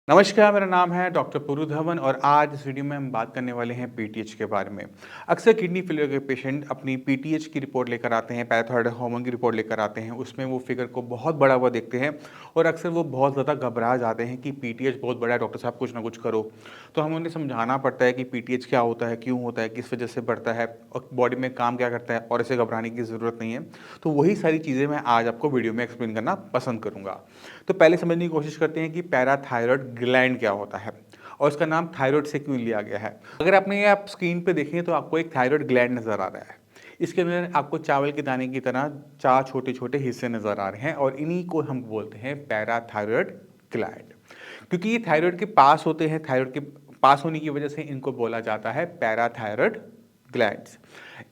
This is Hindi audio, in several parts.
नमस्कार, मेरा नाम है डॉक्टर पुरु धवन और आज इस वीडियो में हम बात करने वाले हैं पीटीएच के बारे में। अक्सर किडनी फेलियर के पेशेंट अपनी पीटीएच की रिपोर्ट लेकर आते हैं, पैराथायरॉयड हार्मोन की रिपोर्ट लेकर आते हैं। उसमें वो फिगर को बहुत बड़ा हुआ देखते हैं और अक्सर वो बहुत ज़्यादा घबरा जाते हैं कि पीटीएच बहुत बड़ा है, डॉक्टर साहब कुछ ना कुछ करो। तो हमें उन्हें समझाना पड़ता है कि पीटीएच क्या होता है, क्यों होता है, किस वजह से बढ़ता है और बॉडी में काम क्या करता है और इसे घबराने की ज़रूरत नहीं है। तो वही सारी चीज़ें मैं आज आपको वीडियो में एक्सप्लेन करना पसंद करूँगा। तो पहले समझने की कोशिश करते हैं कि पैराथायरॉयड ग्लैंड क्या होता है और इसका नाम थायराइड से क्यों लिया गया है। अगर आपने ये आप स्क्रीन पे देखें तो आपको एक थायराइड ग्लैंड नज़र आ रहा है। इसके अंदर आपको चावल के दाने की तरह 4 छोटे-छोटे हिस्से नज़र आ रहे हैं और इन्हीं को हम बोलते हैं पैराथायरॉयड ग्लैंड। क्योंकि ये थायराइड के पास होते हैं, थायराइड के पास होने की वजह से इनको बोला जाता है पैराथायरॉयड ग्लैंड्स।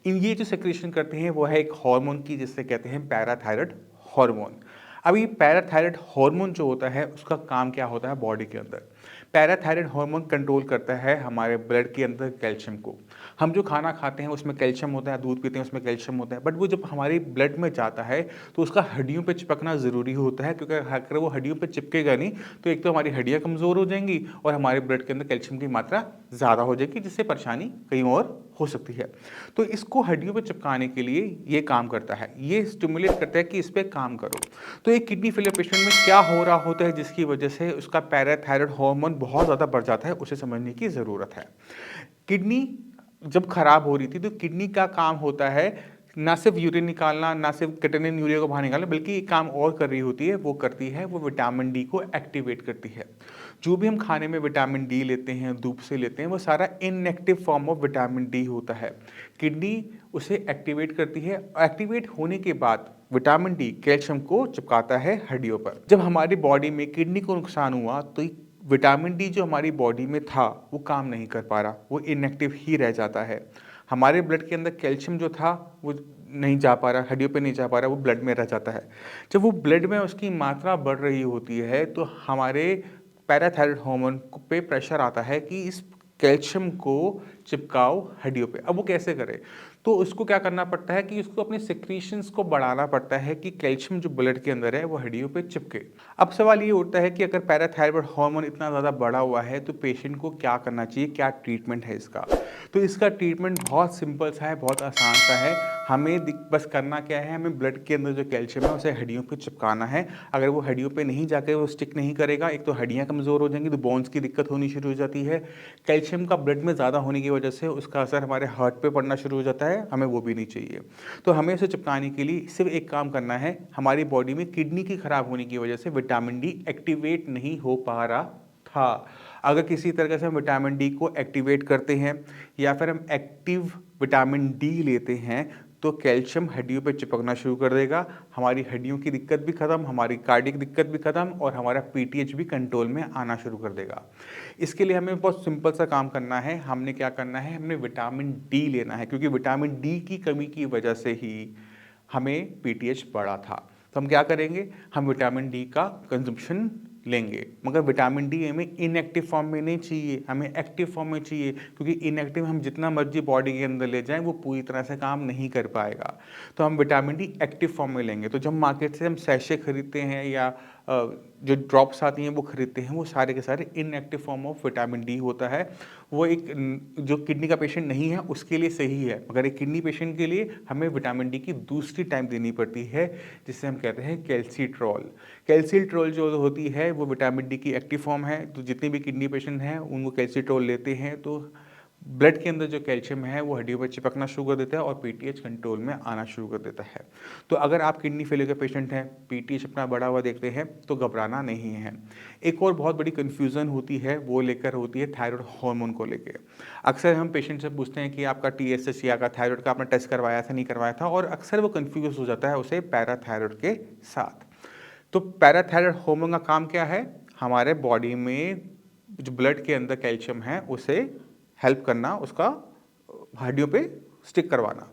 इन ये जो सेक्रेशन करते हैं वो है एक हार्मोन की, जिससे कहते हैं पैराथायरॉयड हार्मोन। अब ये पैराथायरॉयड हार्मोन जो होता है उसका काम क्या होता है बॉडी के अंदर। पैराथायरॉयड हार्मोन कंट्रोल करता है हमारे ब्लड के अंदर कैल्शियम को। हम जो खाना खाते हैं उसमें कैल्शियम होता है, दूध पीते हैं उसमें कैल्शियम होता है, बट वो जब हमारी ब्लड में जाता है तो उसका हड्डियों पे चिपकना ज़रूरी होता है, क्योंकि अगर वो हड्डियों पे चिपकेगा नहीं तो एक तो हमारी हड्डियाँ कमज़ोर हो जाएंगी और हमारे ब्लड के अंदर कैल्शियम की मात्रा ज़्यादा हो जाएगी, जिससे परेशानी कहीं और हो सकती है। तो इसको हड्डियों पे चिपकाने के लिए ये काम करता है, ये स्टिमुलेट करता है कि इस पे काम करो। तो एक किडनी फेलियर पेशेंट में क्या हो रहा होता है जिसकी वजह से उसका पैराथायरॉयड हार्मोन बहुत ज़्यादा बढ़ जाता है, उसे समझने की ज़रूरत है। किडनी जब खराब हो रही थी तो किडनी का काम होता है ना सिर्फ यूरिन निकालना, ना सिर्फ क्रिएटिनिन यूरिया को बाहर निकालना, बल्कि एक काम और कर रही होती है, वो करती है वो विटामिन डी को एक्टिवेट करती है। जो भी हम खाने में विटामिन डी लेते हैं, धूप से लेते हैं, वो सारा inactive form of vitamin D होता है। किडनी उसे एक्टिवेट करती है। एक्टिवेट होने के बाद विटामिन डी कैल्शियम को चिपकाता है हड्डियों पर। जब हमारी बॉडी में किडनी को नुकसान हुआ तो विटामिन डी जो हमारी बॉडी में था वो काम नहीं कर पा रहा, वो इनएक्टिव ही रह जाता है। हमारे ब्लड के अंदर कैल्शियम जो था वो नहीं जा पा रहा, हड्डियों पे नहीं जा पा रहा, वो ब्लड में रह जाता है। जब वो ब्लड में उसकी मात्रा बढ़ रही होती है तो हमारे पैराथायरॉयड हार्मोन पे प्रेशर आता है कि इस कैल्शियम को चिपकाओ हड्डियों पे। अब वो कैसे करे? तो उसको क्या करना पड़ता है कि उसको अपने सिक्रीशंस को बढ़ाना पड़ता है कि कैल्शियम जो ब्लड के अंदर है वो हड्डियों पे चिपके। अब सवाल ये उठता है कि अगर पैराथायरॉयड हार्मोन इतना ज़्यादा बढ़ा हुआ है तो पेशेंट को क्या करना चाहिए, क्या ट्रीटमेंट है इसका? तो इसका ट्रीटमेंट बहुत सिंपल सा है, बहुत आसान सा है। हमें बस करना क्या है, हमें ब्लड के अंदर जो कैल्शियम है उसे हड्डियों पे चिपकाना है। अगर वो हड्डियों पे नहीं जाके वो स्टिक नहीं करेगा, एक तो हड्डियाँ कमज़ोर हो जाएंगी, तो बोन्स की दिक्कत होनी शुरू हो जाती है। कैल्शियम का ब्लड में ज़्यादा होने की वजह से उसका असर हमारे हार्ट पे पड़ना शुरू हो जाता है, हमें वो भी नहीं चाहिए। तो हमें उसे चिपकाने के लिए सिर्फ एक काम करना है, हमारी बॉडी में किडनी की खराब होने की वजह से विटामिन डी एक्टिवेट नहीं हो पा रहा था। अगर किसी तरीके से हम विटामिन डी को एक्टिवेट करते हैं या फिर हम एक्टिव विटामिन डी लेते हैं तो कैल्शियम हड्डियों पे चिपकना शुरू कर देगा। हमारी हड्डियों की दिक्कत भी खत्म, हमारी कार्डियक दिक्कत भी खत्म और हमारा पीटीएच भी कंट्रोल में आना शुरू कर देगा। इसके लिए हमें बहुत सिंपल सा काम करना है। हमने क्या करना है, हमने विटामिन डी लेना है, क्योंकि विटामिन डी की कमी की वजह से ही हमें पीटीएच बढ़ा था। तो हम क्या करेंगे, हम विटामिन डी का कंजम्पशन लेंगे, मगर विटामिन डी हमें इनएक्टिव फॉर्म में नहीं चाहिए, हमें एक्टिव फॉर्म में चाहिए, क्योंकि इनएक्टिव हम जितना मर्जी बॉडी के अंदर ले जाएं वो पूरी तरह से काम नहीं कर पाएगा। तो हम विटामिन डी एक्टिव फॉर्म में लेंगे। तो जब मार्केट से हम सैशे खरीदते हैं या जो ड्रॉप्स आती हैं वो खरीदते हैं, वो सारे के सारे inactive form of vitamin D होता है। वो एक जो किडनी का पेशेंट नहीं है उसके लिए सही है, मगर एक किडनी पेशेंट के लिए हमें विटामिन डी की दूसरी टाइम देनी पड़ती है, जिसे हम कहते हैं कैल्सीट्रॉल। कैल्सीट्रॉल जो होती है वो विटामिन डी की एक्टिव फॉर्म है। तो जितने भी किडनी पेशेंट हैं उनको कैल्सीट्रॉल लेते हैं तो ब्लड के अंदर जो कैल्शियम है वो हड्डियों पर चिपकना शुरू कर देता है और पीटीएच कंट्रोल में आना शुरू कर देता है। तो अगर आप किडनी फेलियर के पेशेंट हैं, पीटीएच अपना बढ़ा हुआ देखते हैं तो घबराना नहीं है। एक और बहुत बड़ी कन्फ्यूज़न होती है, वो लेकर होती है थायराइड हार्मोन को लेकर। अक्सर हम पेशेंट से पूछते हैं कि आपका टीएसएच या का थायराइड का आपने टेस्ट करवाया था, नहीं करवाया था, और अक्सर वो कन्फ्यूज हो जाता है उसे पैराथायराइड के साथ। तो पैराथायराइड हार्मोन का काम क्या है, हमारे बॉडी में जो ब्लड के अंदर कैल्शियम है उसे हेल्प करना, उसका हड्डियों पे स्टिक करवाना।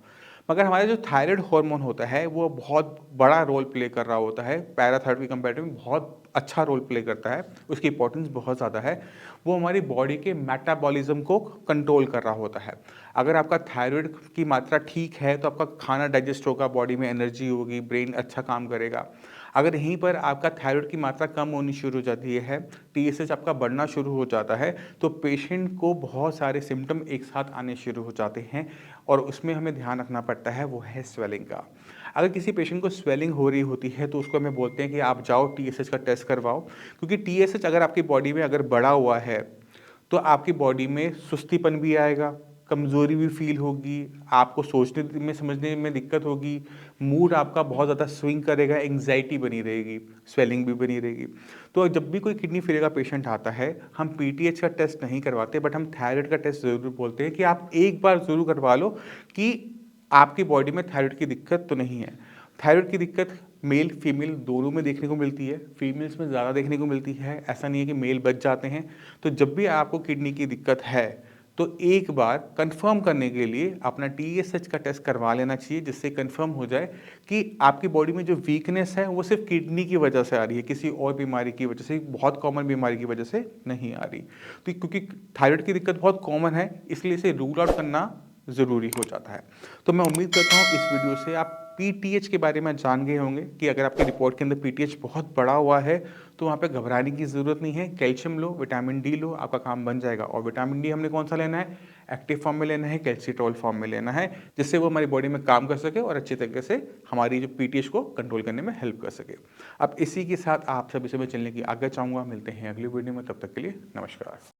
मगर हमारा जो थायराइड हार्मोन होता है वो बहुत बड़ा रोल प्ले कर रहा होता है, पैराथायराइड की कंपैरेटिव में बहुत अच्छा रोल प्ले करता है, उसकी इंपॉर्टेंस बहुत ज़्यादा है। वो हमारी बॉडी के मेटाबॉलिज्म को कंट्रोल कर रहा होता है। अगर आपका थायराइड की मात्रा ठीक है तो आपका खाना डाइजेस्ट होगा, बॉडी में एनर्जी होगी, ब्रेन अच्छा काम करेगा। अगर यहीं पर आपका थायराइड की मात्रा कम होनी शुरू हो जाती है, टीएसएच आपका बढ़ना शुरू हो जाता है, तो पेशेंट को बहुत सारे सिम्पटम एक साथ आने शुरू हो जाते हैं और उसमें हमें ध्यान रखना पड़ता है, वो है स्वेलिंग का। अगर किसी पेशेंट को स्वेलिंग हो रही होती है तो उसको हमें बोलते हैं कि आप जाओ टीएसएच का टेस्ट करवाओ, क्योंकि टीएसएच अगर आपकी बॉडी में अगर बढ़ा हुआ है तो आपकी बॉडी में सुस्तीपन भी आएगा, कमज़ोरी भी फ़ील होगी, आपको सोचने में समझने में दिक्कत होगी, मूड आपका बहुत ज़्यादा स्विंग करेगा, एंग्ज़ायटी बनी रहेगी, स्वेलिंग भी बनी रहेगी। तो जब भी कोई किडनी फेलियर का पेशेंट आता है, हम पीटीएच का टेस्ट नहीं करवाते, बट हम थायराइड का टेस्ट ज़रूर बोलते हैं कि आप एक बार ज़रूर करवा लो कि आपकी बॉडी में थायराइड की दिक्कत तो नहीं है। थायराइड की दिक्कत मेल फीमेल दोनों में देखने को मिलती है, फीमेल्स में ज़्यादा देखने को मिलती है, ऐसा नहीं है कि मेल बच जाते हैं। तो जब भी आपको किडनी की दिक्कत है तो एक बार कंफर्म करने के लिए अपना टीएसएच का टेस्ट करवा लेना चाहिए, जिससे कंफर्म हो जाए कि आपकी बॉडी में जो वीकनेस है वो सिर्फ किडनी की वजह से आ रही है, किसी और बीमारी की वजह से, बहुत कॉमन बीमारी की वजह से नहीं आ रही। तो क्योंकि थायराइड की दिक्कत बहुत कॉमन है, इसलिए इसे रूल आउट करना ज़रूरी हो जाता है। तो मैं उम्मीद करता हूँ इस वीडियो से आप पीटीएच के बारे में जान गए होंगे कि अगर आपकी रिपोर्ट के अंदर पीटीएच बहुत बड़ा हुआ है तो वहाँ पे घबराने की ज़रूरत नहीं है। कैल्शियम लो, विटामिन डी लो, आपका काम बन जाएगा। और विटामिन डी हमने कौन सा लेना है? एक्टिव फॉर्म में लेना है, कैल्सिट्रॉल फॉर्म में लेना है, जिससे वो हमारी बॉडी में काम कर सके और अच्छी तरीके से हमारी जो पीटीएच को कंट्रोल करने में हेल्प कर सके। अब इसी के साथ आप सभी से मैं चलने की आज्ञा चाहूँगा। मिलते हैं अगली वीडियो में, तब तक के लिए नमस्कार।